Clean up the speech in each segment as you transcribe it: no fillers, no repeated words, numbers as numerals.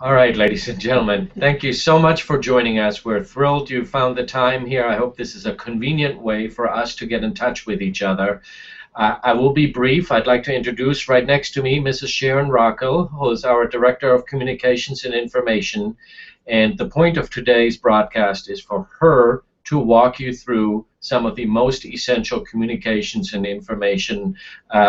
All right, ladies and gentlemen, thank you so much for joining us. We're thrilled you found the time here. I hope this is a convenient way for us to get in touch with each other. I will be brief. I'd like to introduce right next to me Mrs. Sharon Rockel, who is our Director of Communications and Information. And the point of today's broadcast is for her to walk you through some of the most essential communications and information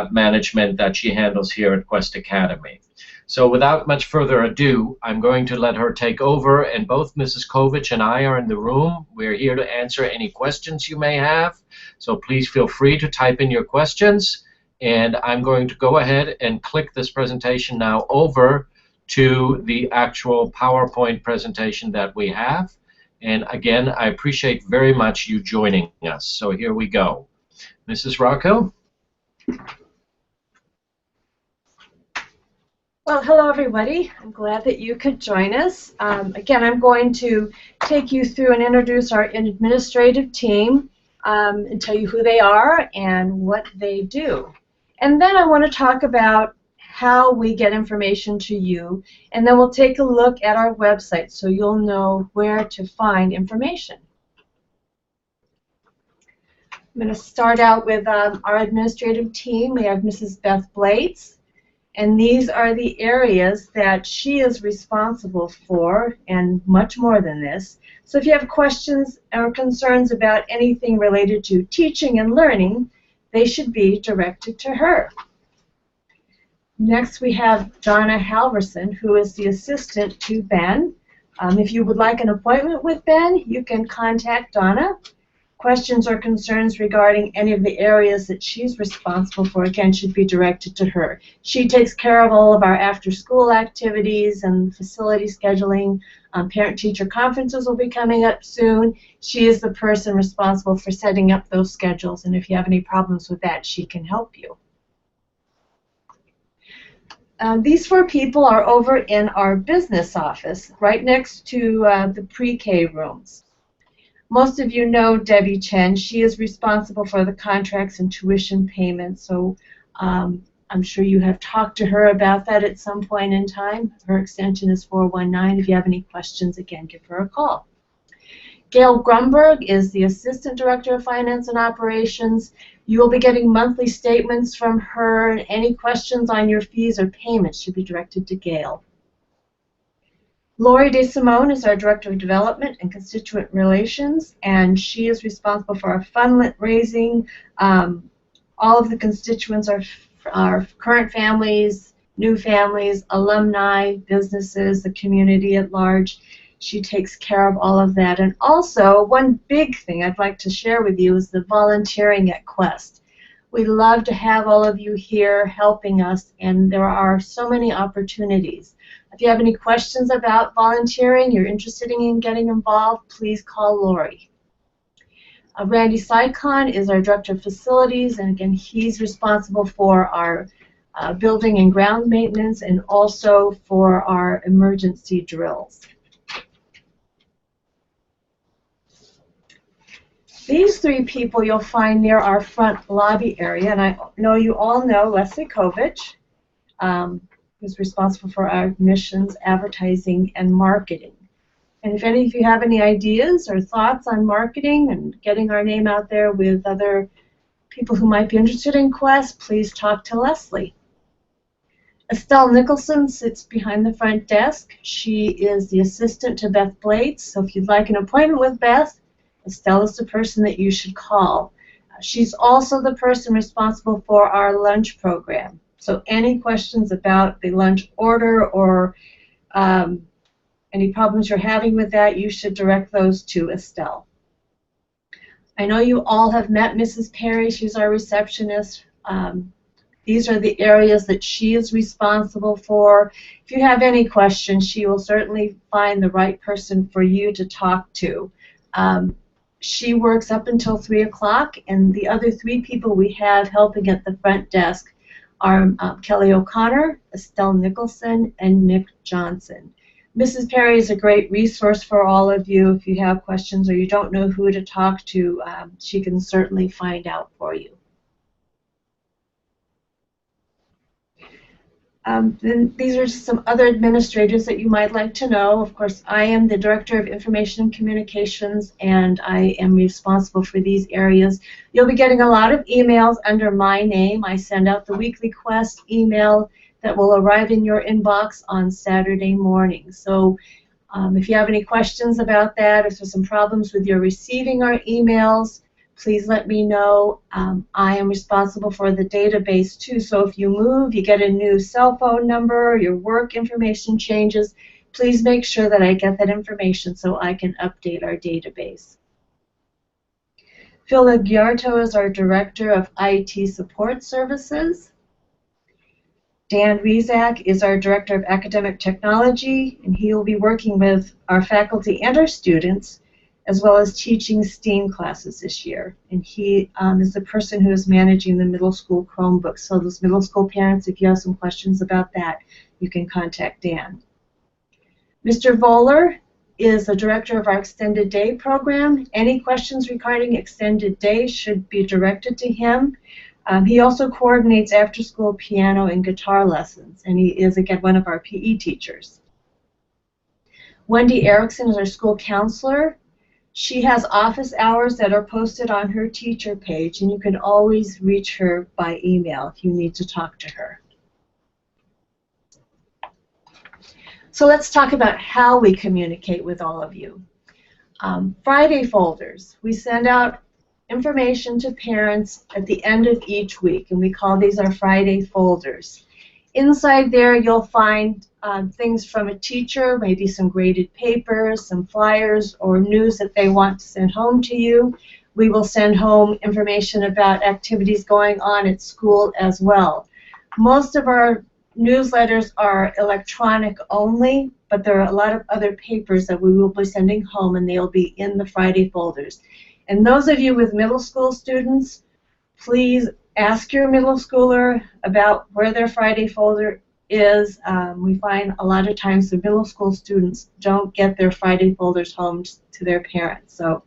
management that she handles here at Quest Academy. So without much further ado, I'm going to let her take over, and both Mrs. Kovich and I are in the room. We're here to answer any questions you may have, so please feel free to type in your questions, and I'm going to go ahead and click this presentation now over to the actual PowerPoint presentation that we have. And again, I appreciate very much you joining us. So here we go. Mrs. Rocco? Well, hello everybody. I'm glad that you could join us. Again, I'm going to take you through and introduce our administrative team and tell you who they are and what they do. And then I want to talk about how we get information to you, and then we'll take a look at our website so you'll know where to find information. I'm going to start out with our administrative team. We have Mrs. Beth Blades. And these are the areas that she is responsible for, and much more than this. So if you have questions or concerns about anything related to teaching and learning, they should be directed to her. Next we have Donna Halverson, who is the assistant to Ben. If you would like an appointment with Ben, you can contact Donna. Questions or concerns regarding any of the areas that she's responsible for, again, should be directed to her. She takes care of all of our after-school activities and facility scheduling. Parent-teacher conferences will be coming up soon. She is the person responsible for setting up those schedules, and if you have any problems with that, she can help you. These four people are over in our business office, right next to the pre-K rooms. Most of you know Debbie Chen. She is responsible for the contracts and tuition payments, so I'm sure you have talked to her about that at some point in time. Her extension is 419. If you have any questions, again, give her a call. Gail Grumberg is the Assistant Director of Finance and Operations. You will be getting monthly statements from her. Any questions on your fees or payments should be directed to Gail. Lori DeSimone is our Director of Development and Constituent Relations, and she is responsible for our fundraising. All of the constituents are our current families, new families, alumni, businesses, the community at large. She takes care of all of that. And also, one big thing I'd like to share with you is the volunteering at Quest. We love to have all of you here helping us, and there are so many opportunities. If you have any questions about volunteering, you're interested in getting involved, please call Lori. Randy Sycon is our Director of Facilities, and again, he's responsible for our building and ground maintenance and also for our emergency drills. These three people you'll find near our front lobby area, and I know you all know Leslie Kovich, who's responsible for our admissions, advertising, and marketing. And if any of you have any ideas or thoughts on marketing and getting our name out there with other people who might be interested in Quest, please talk to Leslie. Estelle Nicholson sits behind the front desk. She is the assistant to Beth Blades, so if you'd like an appointment with Beth, Estelle is the person that you should call. She's also the person responsible for our lunch program. So any questions about the lunch order or any problems you're having with that, you should direct those to Estelle. I know you all have met Mrs. Perry. She's our receptionist. These are the areas that she is responsible for. If you have any questions, she will certainly find the right person for you to talk to. She works up until 3 o'clock, and the other three people we have helping at the front desk are Kelly O'Connor, Estelle Nicholson, and Nick Johnson. Mrs. Perry is a great resource for all of you. If you have questions or you don't know who to talk to, she can certainly find out for you. Then these are some other administrators that you might like to know. Of course, I am the Director of Information and Communications, and I am responsible for these areas. You'll be getting a lot of emails under my name. I send out the weekly quest email that will arrive in your inbox on Saturday morning. So if you have any questions about that, if there's some problems with your receiving our emails, please let me know. I am responsible for the database too, so if you move, you get a new cell phone number, your work information changes, please make sure that I get that information so I can update our database. Phil Aguiarto is our Director of IT Support Services. Dan Rizak is our Director of Academic Technology, and he will be working with our faculty and our students, as well as teaching STEAM classes this year. And he is the person who is managing the middle school Chromebooks. So those middle school parents, if you have some questions about that, you can contact Dan. Mr. Voller is the director of our Extended Day program. Any questions regarding Extended Day should be directed to him. He also coordinates after-school piano and guitar lessons, and he is, again, one of our PE teachers. Wendy Erickson is our school counselor. She has office hours that are posted on her teacher page, and you can always reach her by email if you need to talk to her. So let's talk about how we communicate with all of you. Friday folders. We send out information to parents at the end of each week, and we call these our Friday folders. Inside there you'll find things from a teacher, maybe some graded papers, some flyers, or news that they want to send home to you. We will send home information about activities going on at school as well. Most of our newsletters are electronic only, but there are a lot of other papers that we will be sending home, and they'll be in the Friday folders. And those of you with middle school students, please ask your middle schooler about where their Friday folder is. We find a lot of times the middle school students don't get their Friday folders home to their parents. So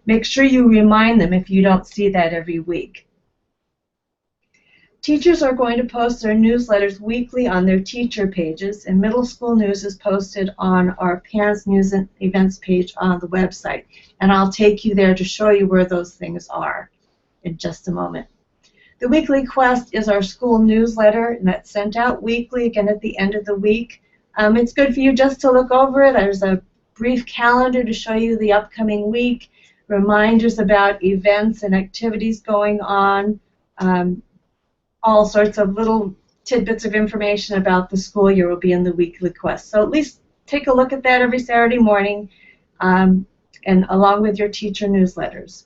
make sure you remind them if you don't see that every week. Teachers are going to post their newsletters weekly on their teacher pages, and middle school news is posted on our Parents News and Events page on the website. And I'll take you there to show you where those things are in just a moment. The weekly quest is our school newsletter, and that's sent out weekly, again at the end of the week. It's good for you just to look over it. There's a brief calendar to show you the upcoming week, reminders about events and activities going on, all sorts of little tidbits of information about the school year will be in the weekly quest. So at least take a look at that every Saturday morning, and along with your teacher newsletters.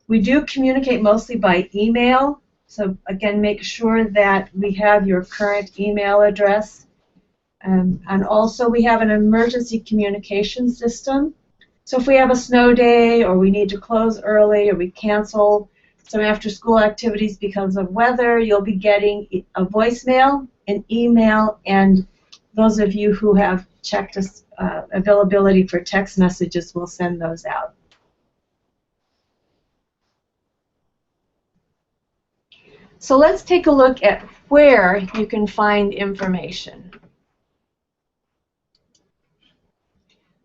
We do communicate mostly by email, so again, make sure that we have your current email address. And also we have an emergency communication system. So if we have a snow day, or we need to close early, or we cancel some after-school activities because of weather, you'll be getting a voicemail, an email, and those of you who have checked availability for text messages will send those out. So let's take a look at where you can find information.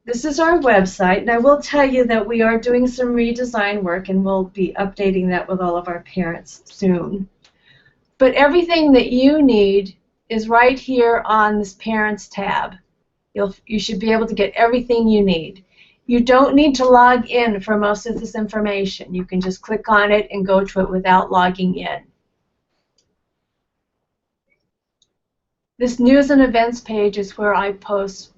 This is our website, and I will tell you that we are doing some redesign work, and we'll be updating that with all of our parents soon. But everything that you need is right here on this Parents tab. You should be able to get everything you need. You don't need to log in for most of this information. You can just click on it and go to it without logging in. This news and events page is where I post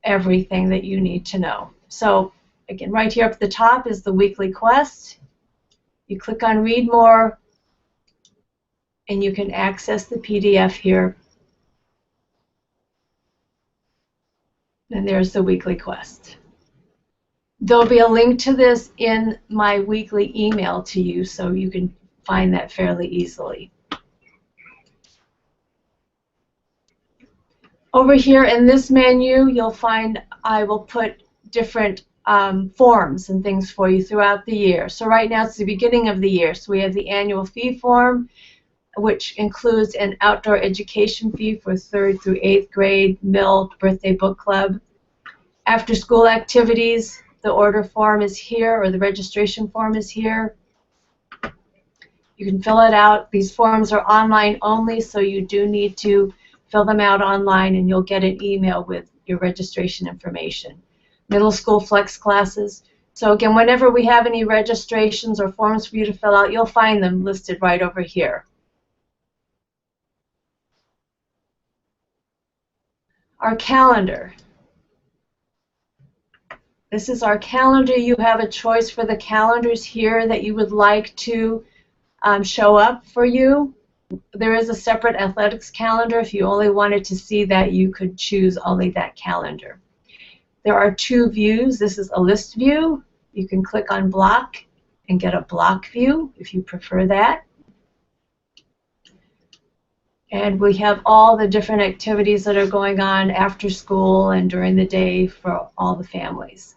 everything that you need to know. So again, right here up at the top is the weekly quest. You click on Read More, and you can access the PDF here. And there's the weekly quest. There'll be a link to this in my weekly email to you, so you can find that fairly easily. Over here in this menu, you'll find I will put different forms and things for you throughout the year. So right now it's the beginning of the year, so we have the annual fee form. which includes an outdoor education fee for 3rd through 8th grade, middle, birthday book club. After school activities, the order form is here, or the registration form is here. You can fill it out. These forms are online only, so you do need to fill them out online, and you'll get an email with your registration information. Middle school flex classes. So again, whenever we have any registrations or forms for you to fill out, you'll find them listed right over here. Our calendar. This is our calendar. You have a choice for the calendars here that you would like to show up for you. There is a separate athletics calendar. If you only wanted to see that, you could choose only that calendar. There are 2 views. This is a list view. You can click on block and get a block view if you prefer that. And we have all the different activities that are going on after school and during the day for all the families.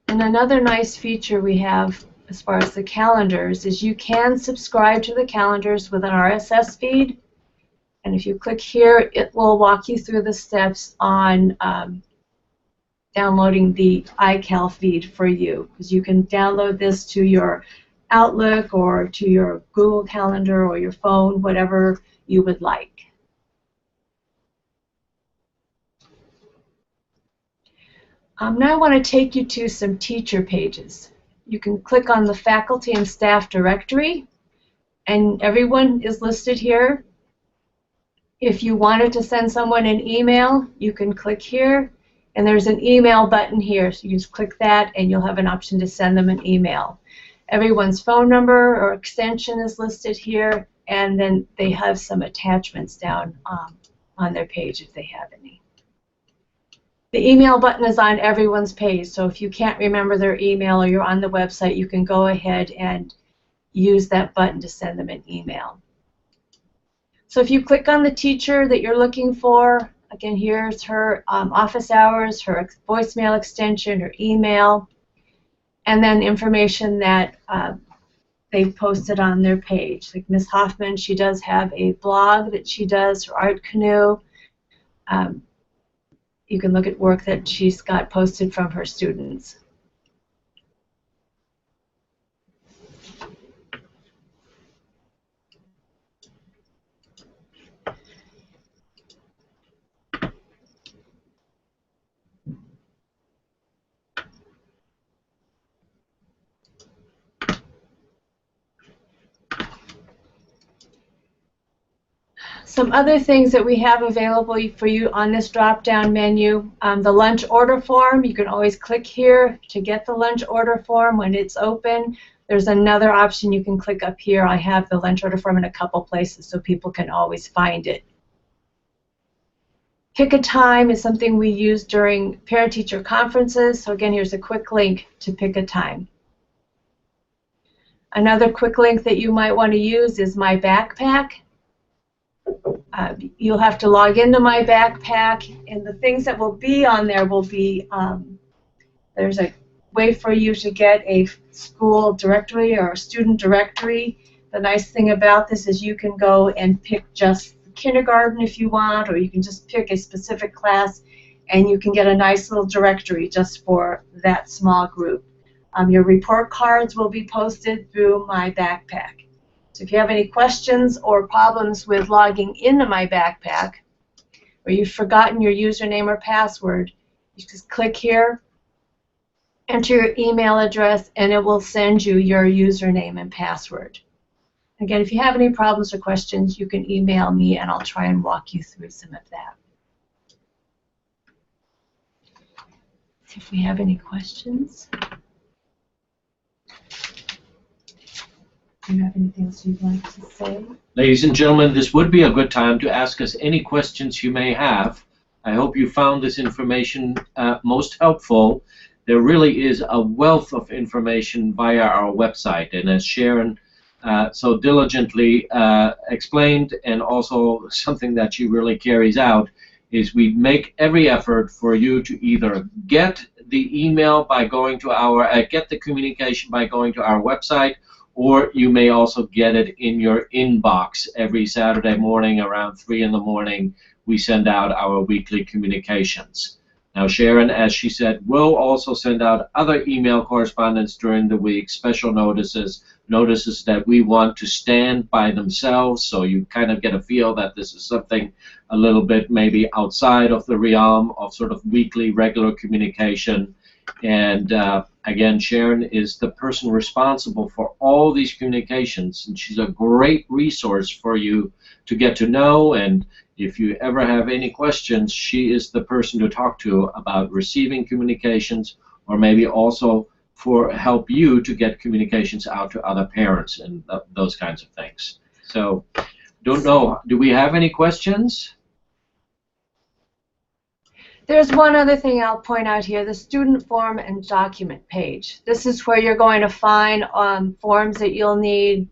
And another nice feature we have as far as the calendars is you can subscribe to the calendars with an RSS feed. And if you click here, it will walk you through the steps on downloading the iCal feed for you. Because you can download this to your Outlook or to your Google Calendar or your phone, whatever you would like. Now I want to take you to some teacher pages. You can click on the faculty and staff directory, and everyone is listed here. If you wanted to send someone an email, you can click here, and there's an email button here. So you just click that, and you'll have an option to send them an email. Everyone's phone number or extension is listed here, and then they have some attachments down on their page if they have any. The email button is on everyone's page, so if you can't remember their email or you're on the website, you can go ahead and use that button to send them an email. So if you click on the teacher that you're looking for, again, here's her office hours, her voicemail extension, her email, and then information that they've posted on their page. Like Ms. Hoffman, she does have a blog that she does, her Art Canoe. You can look at work that she's got posted from her students. Some other things that we have available for you on this drop-down menu, the lunch order form, you can always click here to get the lunch order form when it's open. There's another option you can click up here. I have the lunch order form in a couple places so people can always find it. Pick a time is something we use during parent-teacher conferences. So again, here's a quick link to pick a time. Another quick link that you might want to use is My Backpack. You'll have to log into My Backpack, and the things that will be on there will be, there's a way for you to get a school directory or a student directory. The nice thing about this is you can go and pick just kindergarten if you want, or you can just pick a specific class, and you can get a nice little directory just for that small group. Your report cards will be posted through My Backpack. So if you have any questions or problems with logging into My Backpack, or you've forgotten your username or password, you just click here, enter your email address, and it will send you your username and password. Again, if you have any problems or questions, you can email me and I'll try and walk you through some of that. See if we have any questions. Do you have anything else you'd like to say? Ladies and gentlemen, this would be a good time to ask us any questions you may have. I hope you found this information most helpful. There really is a wealth of information via our website, and as Sharon so diligently explained, and also something that she really carries out, is we make every effort for you to either get the email by going to our get the communication by going to our website, or you may also get it in your inbox every Saturday morning around 3 in the morning. We send out our weekly communications. Now, Sharon, as she said, will also send out other email correspondence during the week, special notices, notices that we want to stand by themselves, so you kind of get a feel that this is something a little bit maybe outside of the realm of sort of weekly regular communication. And again, Sharon is the person responsible for all these communications, and she's a great resource for you to get to know. And if you ever have any questions, she is the person to talk to about receiving communications, or maybe also for help you to get communications out to other parents and those kinds of things. So, don't know, do we have any questions? There's one other thing I'll point out here, the student form and document page. This is where you're going to find forms that you'll need.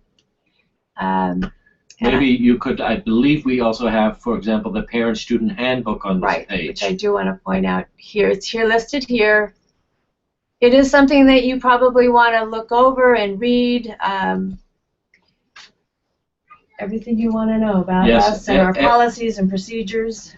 Maybe you could, I believe we also have, for example, the parent-student handbook on this page. Which I do want to point out here. It's here listed here. It is something that you probably want to look over and read. Everything you want to know about us and our policies and procedures.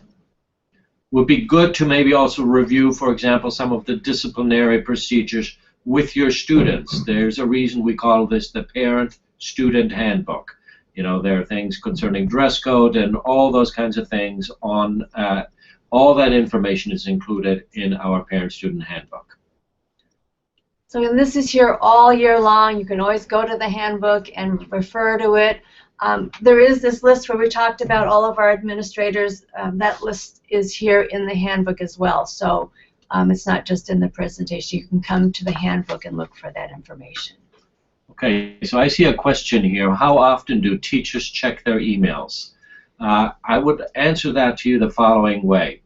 Would be good to maybe also review, for example, some of the disciplinary procedures with your students. There's a reason we call this the parent-student handbook. You know, there are things concerning dress code and all those kinds of things on, all that information is included in our parent-student handbook. So and this is here all year long. You can always go to the handbook and refer to it. There is this list where we talked about all of our administrators. That list is here in the handbook as well. So it's not just in the presentation. You can come to the handbook and look for that information. Okay, so I see a question here. How often do teachers check their emails? I would answer that to you the following way.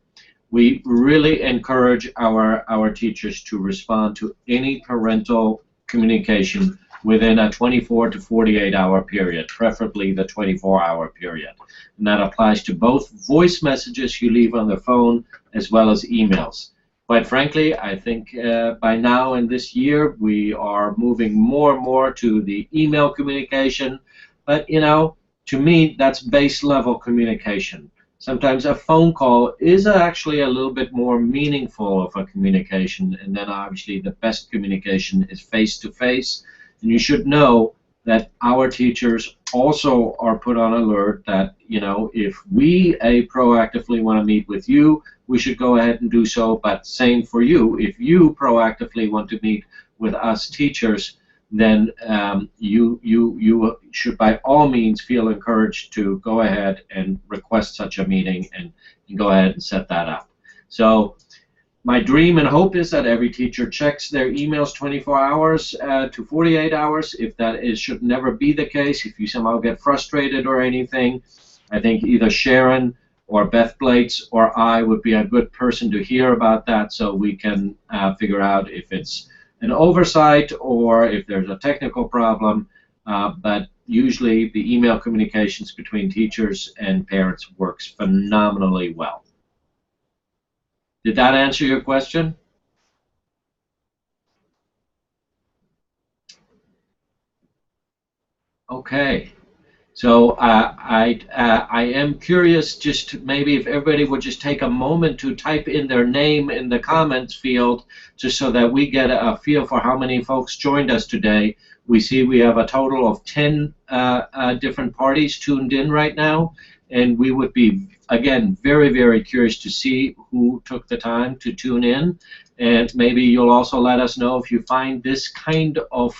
We really encourage our teachers to respond to any parental communication within a 24 to 48-hour period, preferably the 24-hour period. And that applies to both voice messages you leave on the phone as well as emails. Quite frankly, I think by now in this year we are moving more and more to the email communication. But, you know, to me, that's base level communication. Sometimes a phone call is actually a little bit more meaningful of a communication, and then obviously the best communication is face-to-face. And you should know that our teachers also are put on alert that, you know, if we proactively want to meet with you, we should go ahead and do so, but same for you. If you proactively want to meet with us teachers, then you should by all means feel encouraged to go ahead and request such a meeting and go ahead and set that up. So my dream and hope is that every teacher checks their emails 24 hours to 48 hours. If that should never be the case, if you somehow get frustrated or anything, I think either Sharon or Beth Blades or I would be a good person to hear about that, so we can figure out if it's an oversight or if there's a technical problem. But usually the email communications between teachers and parents works phenomenally well. Did that answer your question? Okay. So I am curious, just maybe if everybody would just take a moment to type in their name in the comments field, just so that we get a feel for how many folks joined us today. We see we have a total of 10 different parties tuned in right now, and we would be, again, very, very curious to see who took the time to tune in. And maybe you'll also let us know if you find this kind of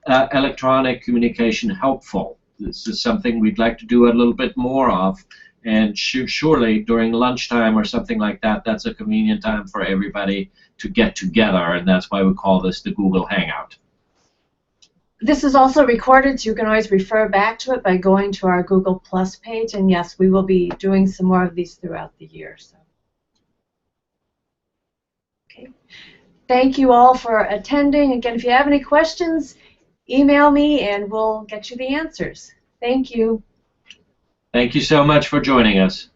electronic communication helpful. This is something we'd like to do a little bit more of, and surely during lunchtime or something like that, that's a convenient time for everybody to get together, and that's why we call this the Google Hangout. This is also recorded, so you can always refer back to it by going to our Google Plus page, and yes, we will be doing some more of these throughout the year. So, okay. Thank you all for attending. Again, if you have any questions, email me and we'll get you the answers. Thank you. Thank you so much for joining us.